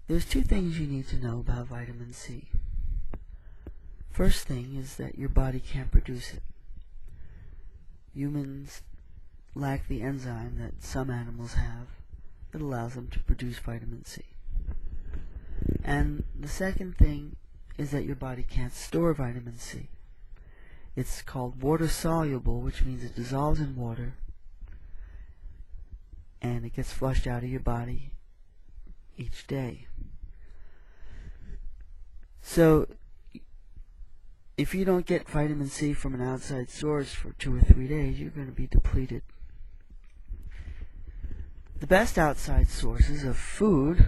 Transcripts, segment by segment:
There's two things you need to know about vitamin C. First thing is that your body can't produce it. Humans lack the enzyme that some animals have that allows them to produce vitamin C. And the second thing is that your body can't store vitamin C. It's called water soluble, which means it dissolves in water and it gets flushed out of your body each day. So if you don't get vitamin C from an outside source for 2 or 3 days, you're going to be depleted. The best outside sources of food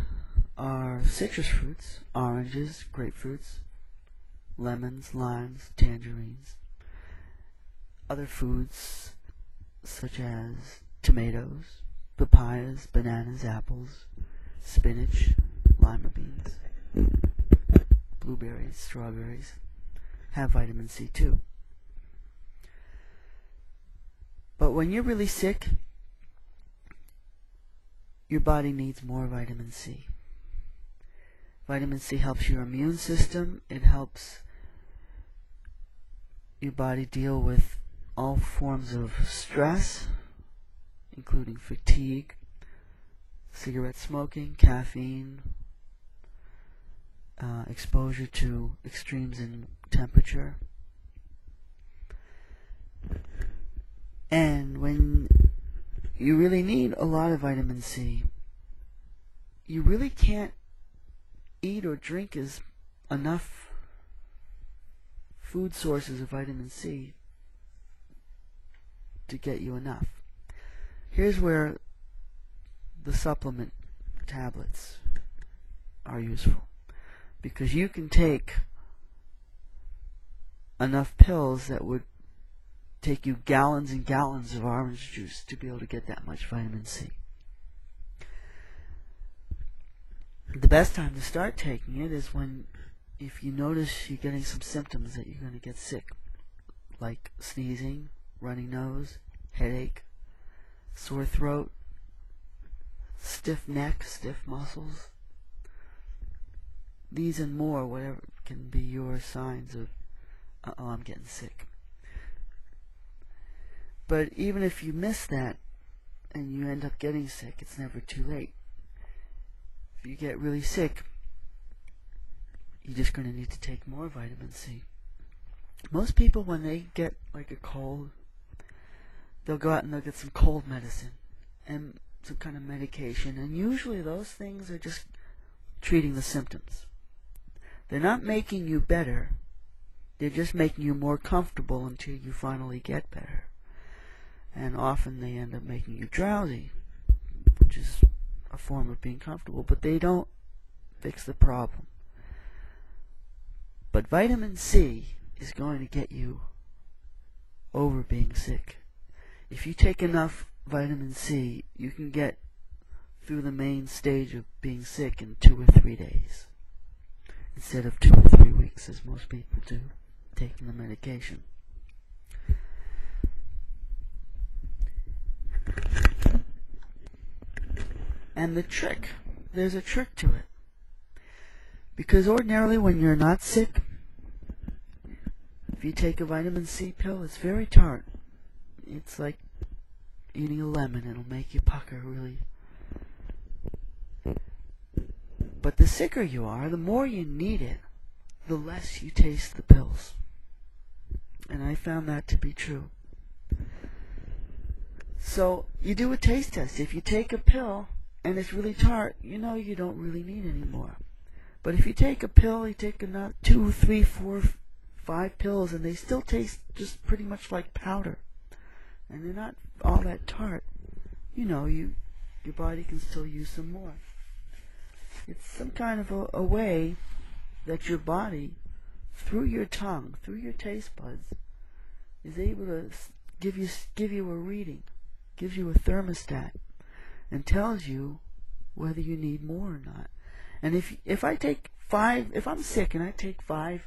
are citrus fruits, oranges, grapefruits, lemons, limes, tangerines. Other foods such as tomatoes, papayas, bananas, apples, spinach, lima beans, blueberries, strawberries have vitamin C too. But when you're really sick, your body needs more vitamin C. Vitamin C helps your immune system. It helps your body deal with all forms of stress, including fatigue, cigarette smoking, caffeine, exposure to extremes in temperature. And when you really need a lot of vitamin C, you really can't eat or drink enough food sources of vitamin C to get you enough. Here's where the supplement tablets are useful, because you can take enough pills that would take you gallons and gallons of orange juice to be able to get that much vitamin C. The best time to start taking it is if you notice you're getting some symptoms that you're going to get sick, like sneezing, runny nose, headache, sore throat, stiff neck, stiff muscles. These and more, whatever can be your signs of, I'm getting sick. But even if you miss that and you end up getting sick, it's never too late. If you get really sick, you're just going to need to take more vitamin C. Most people, when they get like a cold, they'll go out and they'll get some cold medicine and some kind of medication, and usually those things are just treating the symptoms. They're not making you better. They're just making you more comfortable until you finally get better. And often they end up making you drowsy, which is a form of being comfortable, but they don't fix the problem. But vitamin C is going to get you over being sick. If you take enough vitamin C, you can get through the main stage of being sick in 2 or 3 days, instead of 2 or 3 weeks as most people do, taking the medication. And there's a trick to it. Because ordinarily when you're not sick, if you take a vitamin C pill, it's very tart. It's like eating a lemon. It'll make you pucker really. But the sicker you are, the more you need it, the less you taste the pills. And I found that to be true. So you do a taste test. If you take a pill and it's really tart, you know you don't really need any more. But if you take a pill, you take 2, 3, 4, 5 pills, and they still taste just pretty much like powder, and they're not all that tart, you know, your body can still use some more. It's some kind of a way that your body, through your tongue, through your taste buds, is able to give you a reading, gives you a thermostat, and tells you whether you need more or not. And if I'm sick and I take 5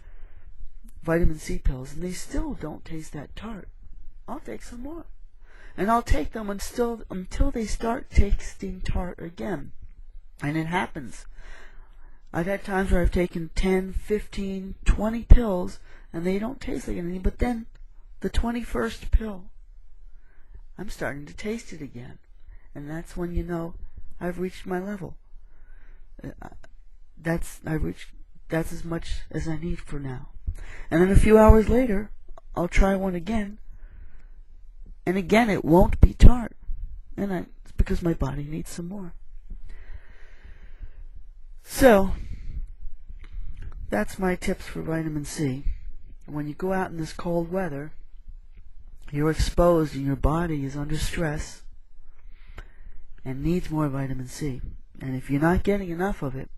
vitamin C pills and they still don't taste that tart, I'll take some more. And I'll take them until they start tasting tart again. And it happens. I've had times where I've taken 10, 15, 20 pills and they don't taste like anything, but then the 21st pill, I'm starting to taste it again. And that's when you know I've reached my level. That's as much as I need for now. And then a few hours later, I'll try one again. And again, it won't be tart. And it's because my body needs some more. So, that's my tips for vitamin C. When you go out in this cold weather, you're exposed and your body is under stress and needs more vitamin C. And if you're not getting enough of it,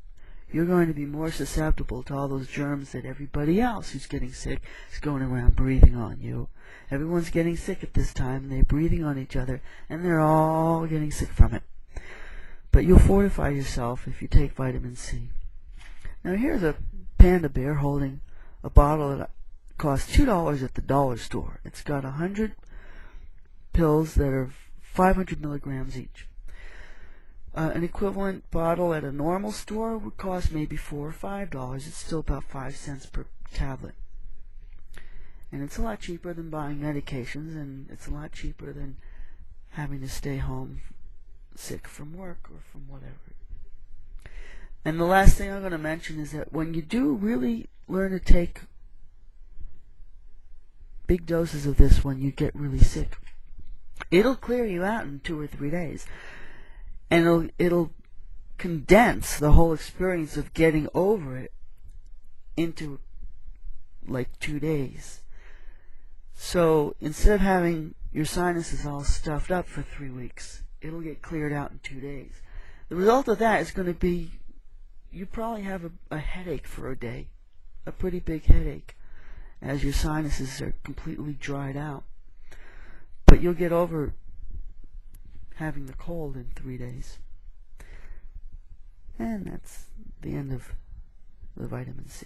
you're going to be more susceptible to all those germs that everybody else who's getting sick is going around breathing on you. Everyone's getting sick at this time, and they're breathing on each other, and they're all getting sick from it. But you'll fortify yourself if you take vitamin C. Now here's a panda bear holding a bottle that costs $2 at the dollar store. It's got 100 pills that are 500 milligrams each. An equivalent bottle at a normal store would cost maybe $4 or $5. It's still about 5 cents per tablet. And it's a lot cheaper than buying medications, and it's a lot cheaper than having to stay home sick from work or from whatever. And the last thing I'm going to mention is that when you do really learn to take big doses of this when you get really sick, it'll clear you out in 2 or 3 days. And it'll condense the whole experience of getting over it into like 2 days. So instead of having your sinuses all stuffed up for 3 weeks, it'll get cleared out in 2 days. The result of that is going to be you probably have a headache for a day, a pretty big headache, as your sinuses are completely dried out. But you'll get over having the cold in 3 days. And that's the end of the vitamin C.